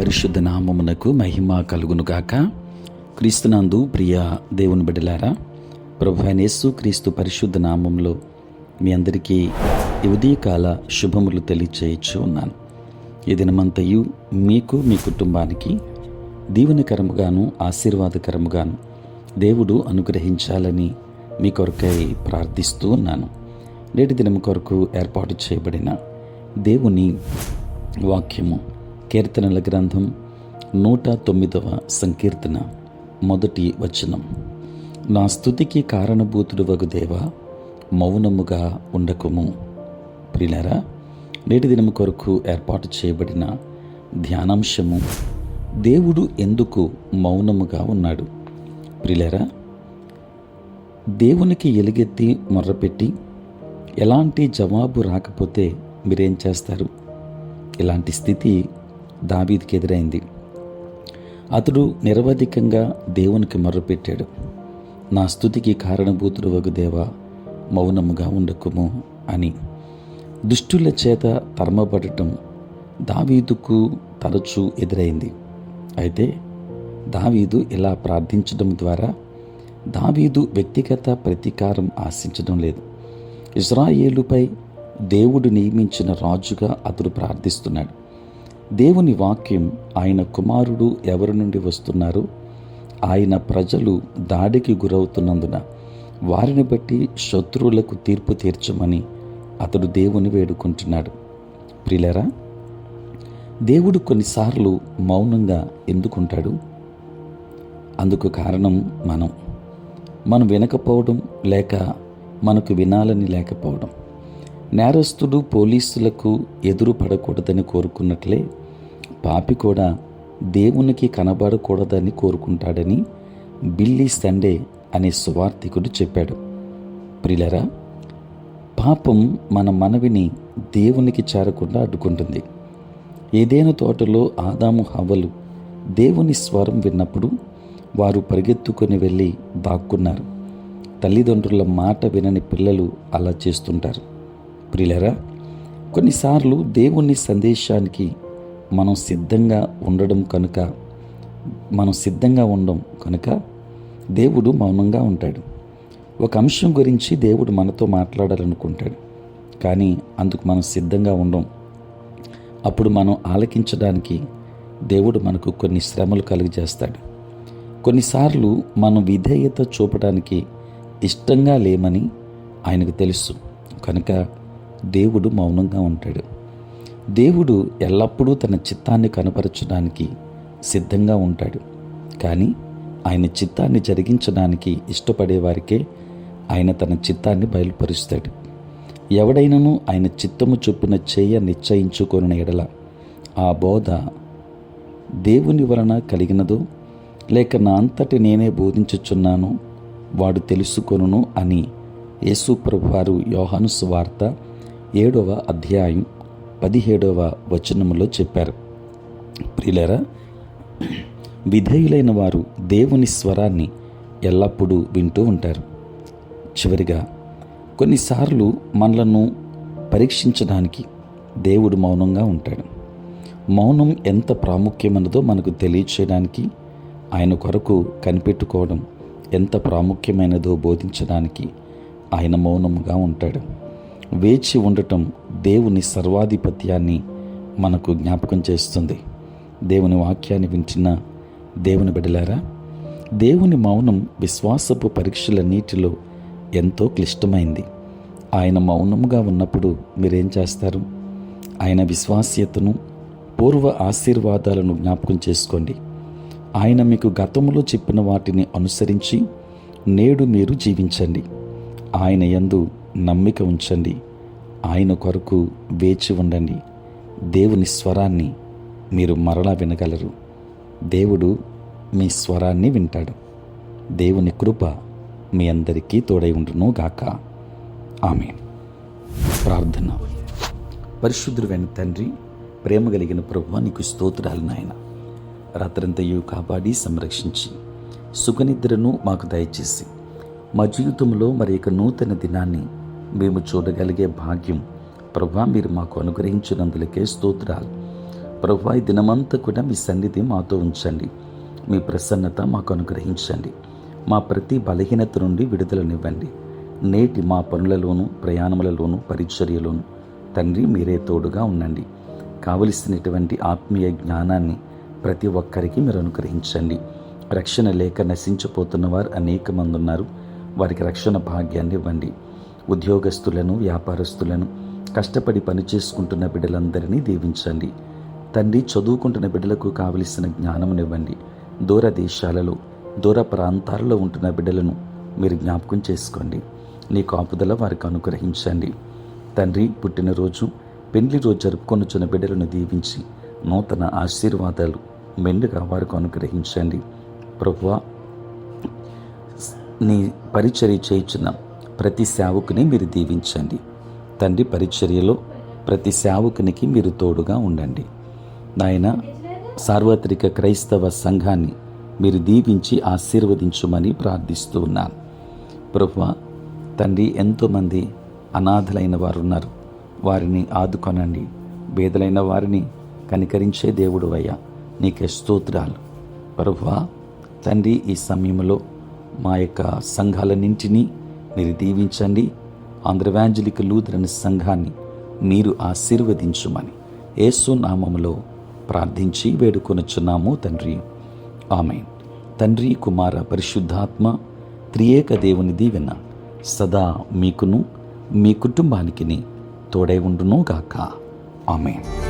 పరిశుద్ధ నామమునకు మహిమ కలుగునుగాక. క్రీస్తునందు ప్రియ దేవుని బిడ్డలారా, ప్రభువైన యేసు క్రీస్తు పరిశుద్ధ నామంలో మీ అందరికీ ఈ ఉదయకాల శుభములు తెలియచేయచ్చు ఉన్నాను. ఈ దినమంతయు మీకు మీ కుటుంబానికి దీవెనకరముగాను ఆశీర్వాదకరముగాను దేవుడు అనుగ్రహించాలని మీ కొరకై ప్రార్థిస్తూ ఉన్నాను. నేటి దినం కొరకు ఏర్పాటు చేయబడిన దేవుని వాక్యము కీర్తనల గ్రంథం 109వ సంకీర్తన 1వ వచనం. నా స్తుతికి కారణభూతుడు వగు దేవా, మౌనముగా ఉండకుము. ప్రియులారా, నేటి దినము కొరకు ఏర్పాటు చేయబడిన ధ్యానాంశము, దేవుడు ఎందుకు మౌనముగా ఉన్నాడు. ప్రియులారా, దేవునికి ఎలుగెత్తి మొర్రపెట్టి ఎలాంటి జవాబు రాకపోతే మీరేం చేస్తారు? ఇలాంటి స్థితి దావీదుకి ఎదురైంది. అతడు నిరవధికంగా దేవునికి మొర్రపెట్టాడు. నా స్తుతికి కారణభూతుడు వగు దేవా, మౌనముగా ఉండకుము అని. దుష్టుల చేత తరమబడటం దావీదుకు తరచూ ఎదురైంది. అయితే దావీదు ఇలా ప్రార్థించడం ద్వారా దావీదు వ్యక్తిగత ప్రతీకారం ఆశించడం లేదు. ఇశ్రాయేలుపై దేవుడు నియమించిన రాజుగా అతడు ప్రార్థిస్తున్నాడు. దేవుని వాక్యం ఆయన కుమారుడు ఎవరి నుండి వస్తున్నారో ఆయన ప్రజలు దాడికి గురవుతున్నందున వారిని బట్టి శత్రువులకు తీర్పు తీర్చమని అతడు దేవుని వేడుకుంటున్నాడు. ప్రియులారా, దేవుడు కొన్నిసార్లు మౌనంగా ఎందుకుంటాడు? అందుకు కారణం మనం వినకపోవడం, లేక మనకు వినాలని లేకపోవడం. నేరస్తుడు పోలీసులకు ఎదురు పడకూడదని కోరుకున్నట్లే పాపి కూడా దేవునికి కనబడకూడదని కోరుకుంటాడని బిల్లీ సండే అనే సువార్తికుడు చెప్పాడు. ప్రియులారా, పాపం మన మనవిని దేవునికి చేరకుండా అడ్డుకుంటుంది. ఏదైనా తోటలో ఆదాము హవ్వలు దేవుని స్వరం విన్నప్పుడు వారు పరిగెత్తుకొని వెళ్ళి దాక్కున్నారు. తల్లిదండ్రుల మాట వినని పిల్లలు అలా చేస్తుంటారు. ప్రియులారా, కొన్నిసార్లు దేవుని సందేశానికి మనం సిద్ధంగా ఉండడం కనుక దేవుడు మౌనంగా ఉంటాడు. ఒక అంశం గురించి దేవుడు మనతో మాట్లాడాలనుకుంటాడు, కానీ అందుకు మనం సిద్ధంగా ఉండం. అప్పుడు మనం ఆలకించడానికి దేవుడు మనకు కొన్ని శ్రమలు కలుగజేస్తాడు. కొన్నిసార్లు మనం విధేయత చూపడానికి ఇష్టంగా లేమని ఆయనకు తెలుసు కనుక దేవుడు మౌనంగా ఉంటాడు. దేవుడు ఎల్లప్పుడూ తన చిత్తాన్ని కనపరచడానికి సిద్ధంగా ఉంటాడు, కానీ ఆయన చిత్తాన్ని జరిగించడానికి ఇష్టపడే వారికే ఆయన తన చిత్తాన్ని బయలుపరుస్తాడు. ఎవడైనను ఆయన చిత్తము చొప్పున నిశ్చయించుకొనిన ఎడల ఆ బోధ దేవుని వలన కలిగినదో, లేక నా అంతటి నేనే బోధించుచున్నాను వాడు తెలుసుకొనును అని యేసు ప్రభువారు యోహాను సువార్త 7వ అధ్యాయం 17వ వచనములో చెప్పారు. ప్రియులారా, విధేయులైన వారు దేవుని స్వరాన్ని ఎల్లప్పుడూ వింటూ ఉంటారు. చివరిగా, కొన్నిసార్లు మనలను పరీక్షించడానికి దేవుడు మౌనంగా ఉంటాడు. మౌనం ఎంత ప్రాముఖ్యమైనదో మనకు తెలియచేయడానికి, ఆయన కొరకు కనిపెట్టుకోవడం ఎంత ప్రాముఖ్యమైనదో బోధించడానికి ఆయన మౌనముగా ఉంటాడు. వేచి ఉండటం దేవుని సర్వాధిపత్యాన్ని మనకు జ్ఞాపకం చేస్తుంది. దేవుని వాక్యాన్ని వింటున్న దేవుని బిడ్డలారా, దేవుని మౌనం విశ్వాసపు పరీక్షలన్నిటిలో ఎంతో క్లిష్టమైంది. ఆయన మౌనముగా ఉన్నప్పుడు మీరేం చేస్తారు? ఆయన విశ్వాస్యతను, పూర్వ ఆశీర్వాదాలను జ్ఞాపకం చేసుకోండి. ఆయన మీకు గతంలో చెప్పిన వాటిని అనుసరించి నేడు మీరు జీవించండి. ఆయన యందు నమ్మిక ఉంచండి. ఆయన కొరకు వేచి ఉండండి. దేవుని స్వరాన్ని మీరు మరలా వినగలరు. దేవుడు మీ స్వరాన్ని వింటాడు. దేవుని కృప మీ అందరికీ తోడై ఉండును గాక. ఆమేన్. ప్రార్థన. పరిశుద్ధుడైన తండ్రి, ప్రేమ కలిగిన ప్రభువా, నీకు స్తోత్రాలు నాయన. రాత్రంతయు కాపాడి సంరక్షించి సుఖనిద్రను మాకు దయచేసి మా జీవితంలో మరి ఒక నూతన దినాన్ని మేము చూడగలిగే భాగ్యం ప్రభువా మీరు మాకు అనుగ్రహించినందులకే స్తోత్రాలు. ప్రభువా, ఈ దినమంతా కూడా మీ సన్నిధి మాతో ఉంచండి. మీ ప్రసన్నత మాకు అనుగ్రహించండి. మా ప్రతి బలహీనత నుండి విడుదలనివ్వండి. నేటి మా పనులలోనూ, ప్రయాణములలోనూ, పరిచర్యలోనూ తండ్రి మీరే తోడుగా ఉండండి. కావలసినటువంటి ఆత్మీయ జ్ఞానాన్ని ప్రతి ఒక్కరికి మీరు అనుగ్రహించండి. రక్షణ లేక నశించిపోతున్న వారు అనేక మంది ఉన్నారు. వారికి రక్షణ భాగ్యాన్ని ఇవ్వండి. ఉద్యోగస్తులను, వ్యాపారస్తులను, కష్టపడి పనిచేసుకుంటున్న బిడ్డలందరినీ దీవించండి. తండ్రి, చదువుకుంటున్న బిడ్డలకు కావలసిన జ్ఞానమునివ్వండి. దూర దేశాలలో, దూర ప్రాంతాలలో ఉంటున్న బిడ్డలను మీరు జ్ఞాపకం చేసుకోండి. నీ కాపుదల వారికి అనుగ్రహించండి. తండ్రి, పుట్టినరోజు, పెండ్లి రోజు జరుపుకొనుచున్న బిడ్డలను దీవించి నూతన ఆశీర్వాదాలు మెండుగా వారికి అనుగ్రహించండి. ప్రభువా, నీ పరిచర్య చేయుచున్న ప్రతి సేవకుని మీరు దీవించండి. తండ్రి, పరిచర్యలో ప్రతి సేవకునికి మీరు తోడుగా ఉండండి. నాయన, సార్వత్రిక క్రైస్తవ సంఘాన్ని మీరు దీవించి ఆశీర్వదించుమని ప్రార్థిస్తూ ఉన్నాను. ప్రభువా తండ్రి, ఎంతోమంది అనాథలైన వారు ఉన్నారు. వారిని ఆదుకొనండి. బేదలైన వారిని కనికరించే దేవుడు అయ్యా, నీకే స్తోత్రాలు. ప్రభువా తండ్రి, ఈ సమయంలో మా యొక్క సంఘాలన్నింటినీ మీరు దీవించండి. ఆంధ్రవాంజలిక లూథరన్ సంఘాన్ని మీరు ఆశీర్వదించుమని యేసు నామములో ప్రార్థించి వేడుకొనుచున్నాము తండ్రి. ఆమేన్. తండ్రి, కుమార, పరిశుద్ధాత్మ త్రియేక దేవుని దీవెన సదా మీకును మీ కుటుంబానికి తోడై ఉండును గాక. ఆమేన్.